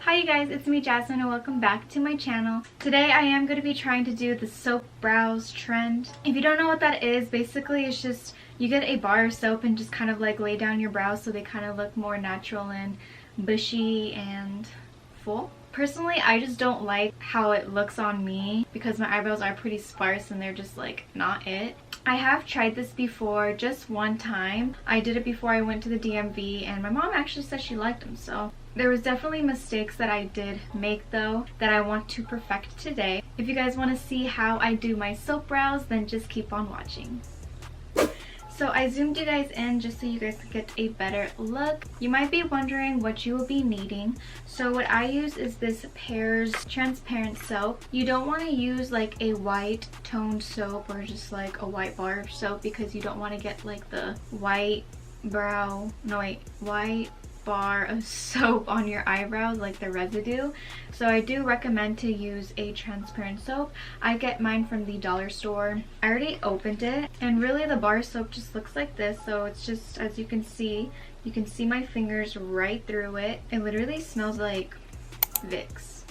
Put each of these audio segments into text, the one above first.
Hi you guys, it's me Jasmine and welcome back to my channel. Today I am going to be trying to do the soap brows trend. If you don't know what that is, basically it's just you get a bar of soap and just kind of like lay down your brows so they kind of look more natural and bushy and full. Personally, I just don't like how it looks on me because my eyebrows are pretty sparse and they're just like not it. I have tried this before, just one time. I did it before I went to the DMV and my mom actually said she liked them, so there was definitely mistakes that I did make though that I want to perfect today. If you guys want to see how I do my soap brows, then just keep on watching. So I zoomed you guys in just so you guys can get a better look. You might be wondering what you will be needing. So what I use is this Pears transparent soap. You don't want to use like a white toned soap or just like a white bar of soap because you don't want to get like the white bar of soap on your eyebrows, like the residue. So I do recommend to use a transparent soap. I get mine from the dollar store. I already opened it and really the bar soap just looks like this. So it's just, as you can see my fingers right through it. It literally smells like Vicks.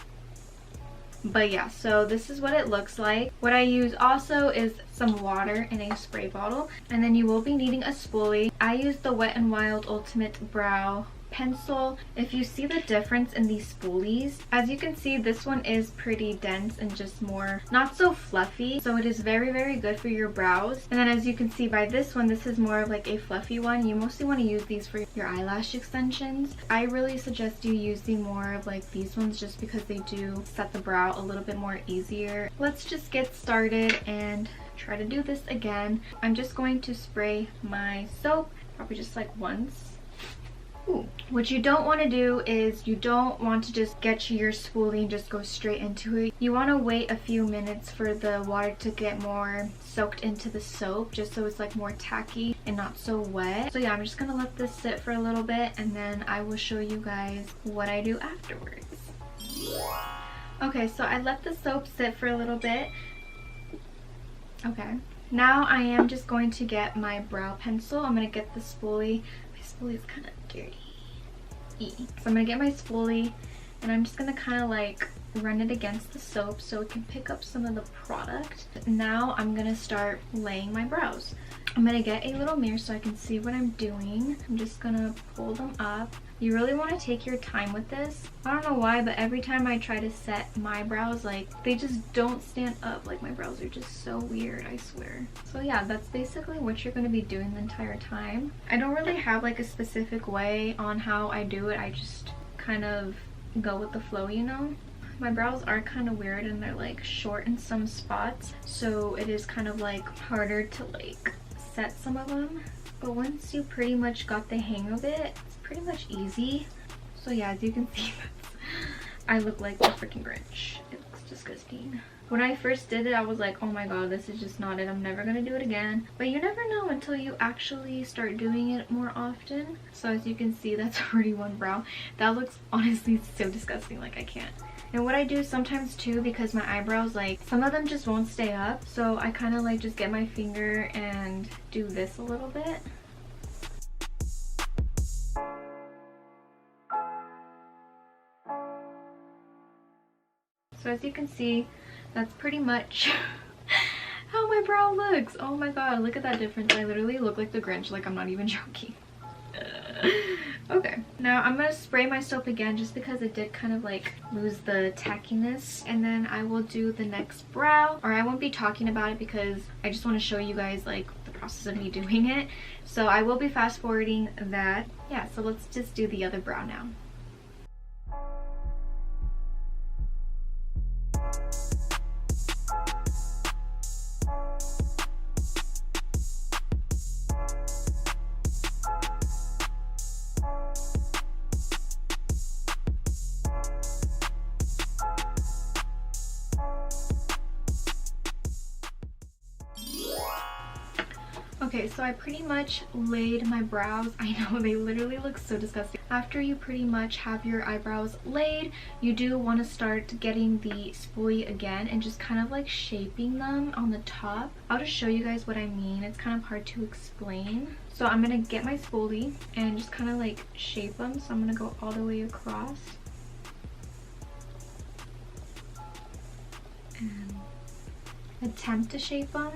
But yeah, so this is what it looks like. What I use also is some water in a spray bottle, and then you will be needing a spoolie. I use the Wet n Wild Ultimate Brow Pencil. If you see the difference in these spoolies, as you can see, this one is pretty dense and just more not so fluffy, so it is very good for your brows. And then as you can see by this one, this is more of like a fluffy one. You mostly want to use these for your eyelash extensions. I really suggest you use the more of like these ones just because they do set the brow a little bit more easier. Let's just get started and try to do this again. I'm just going to spray my soap, probably just like once. Ooh. What you don't want to do is you don't want to just get your spoolie and just go straight into it. You want to wait a few minutes for the water to get more soaked into the soap, just so it's like more tacky and not so wet. So yeah, I'm just gonna let this sit for a little bit and then I will show you guys what I do afterwards. Okay, so I let the soap sit for a little bit. Okay, now I am just going to get my brow pencil. I'm gonna get the spoolie. My spoolie is kind of dirty. So I'm gonna get my spoolie and I'm just gonna kind of like run it against the soap so it can pick up some of the product. Now I'm gonna start laying my brows. I'm gonna get a little mirror so I can see what I'm doing. I'm just gonna pull them up. You really want to take your time with this. I don't know why, but every time I try to set my brows, like they just don't stand up. Like my brows are just so weird, I swear. So yeah, that's basically what you're going to be doing the entire time. I don't really have like a specific way on how I do it. I just kind of go with the flow, you know? My brows are kind of weird and they're like short in some spots, so it is kind of like harder to like set some of them. But once you pretty much got the hang of it, it's pretty much easy. So yeah, as you can see, I look like the freaking Grinch. It looks disgusting. When I first did it, I was like, oh my god, this is just not it. I'm never gonna do it again. But you never know until you actually start doing it more often. So as you can see, that's already one brow. That looks honestly so disgusting, like I can't. And what I do sometimes too, because my eyebrows, like some of them just won't stay up, so I kind of like just get my finger and do this a little bit. So as you can see, that's pretty much how my brow looks. Oh my god, look at that difference. I literally look like the Grinch, like I'm not even joking. Okay, now I'm gonna spray my soap again just because it did kind of like lose the tackiness, and then I will do the next brow, or I won't be talking about it because I just want to show you guys like the process of me doing it. So I will be fast forwarding that. Yeah, so let's just do the other brow now. Okay, so I pretty much laid my brows. I know they literally look so disgusting. After you pretty much have your eyebrows laid, you do want to start getting the spoolie again and just kind of like shaping them on the top. I'll just show you guys what I mean. It's kind of hard to explain. So I'm gonna get my spoolie and just kind of like shape them. So I'm gonna go all the way across. and attempt to shape them.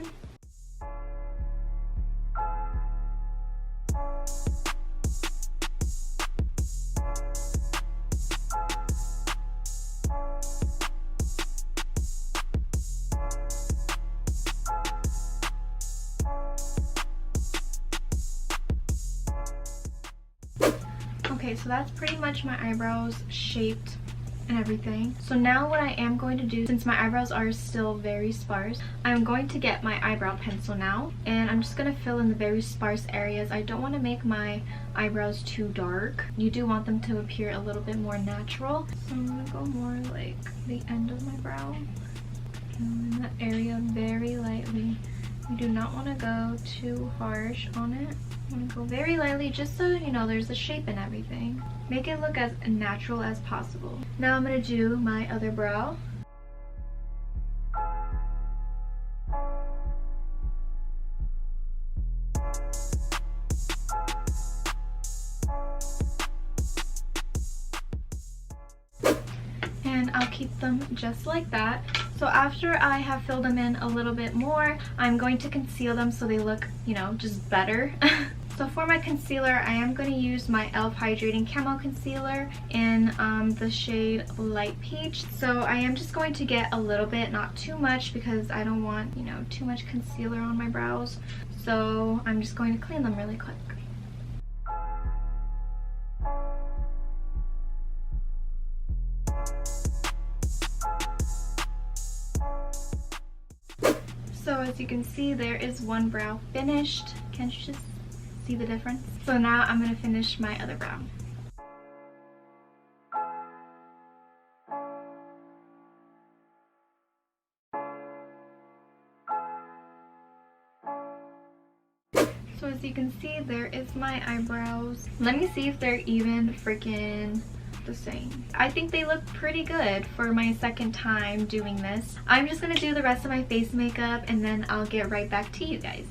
Okay, so that's pretty much my eyebrows shaped and everything. So now what I am going to do, since my eyebrows are still very sparse, I'm going to get my eyebrow pencil now, and I'm just going to fill in the very sparse areas. I don't want to make my eyebrows too dark. You do want them to appear a little bit more natural. So I'm going to go more like the end of my brow, and in that area very lightly. You do not want to go too harsh on it. I'm going to go very lightly just so you know there's a shape and everything. Make it look as natural as possible. Now I'm going to do my other brow. And I'll keep them just like that. So after I have filled them in a little bit more, I'm going to conceal them so they look, you know, just better. So for my concealer, I am going to use my e.l.f. Hydrating Camo Concealer in the shade Light Peach. So I am just going to get a little bit, not too much, because I don't want, you know, too much concealer on my brows. So I'm just going to clean them really quick. So as you can see, there is one brow finished. Can't you just see the difference? So now I'm going to finish my other brow. So as you can see, there is my eyebrows. Let me see if they're even freaking the same. I think they look pretty good for my second time doing this. I'm just gonna do the rest of my face makeup and then I'll get right back to you guys.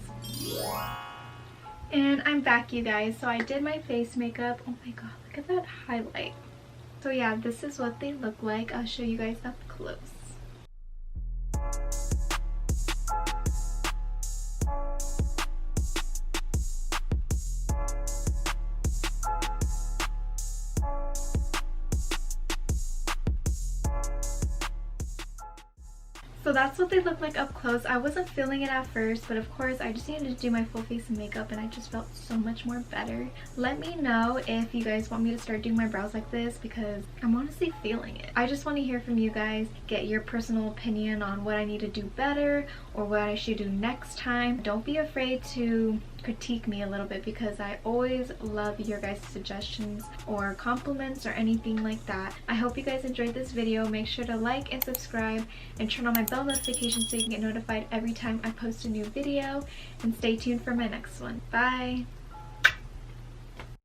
And I'm back, you guys. So I did my face makeup. Oh my god, look at that highlight. So yeah, this is what they look like. I'll show you guys up close. So that's what they look like up close. I wasn't feeling it at first, but of course I just needed to do my full face of makeup and I just felt so much more better. Let me know if you guys want me to start doing my brows like this because I'm honestly feeling it. I just want to hear from you guys, get your personal opinion on what I need to do better or what I should do next time. Don't be afraid to critique me a little bit because I always love your guys' suggestions or compliments or anything like that. I hope you guys enjoyed this video. Make sure to like and subscribe and turn on my bell notifications so you can get notified every time I post a new video, and stay tuned for my next one. Bye!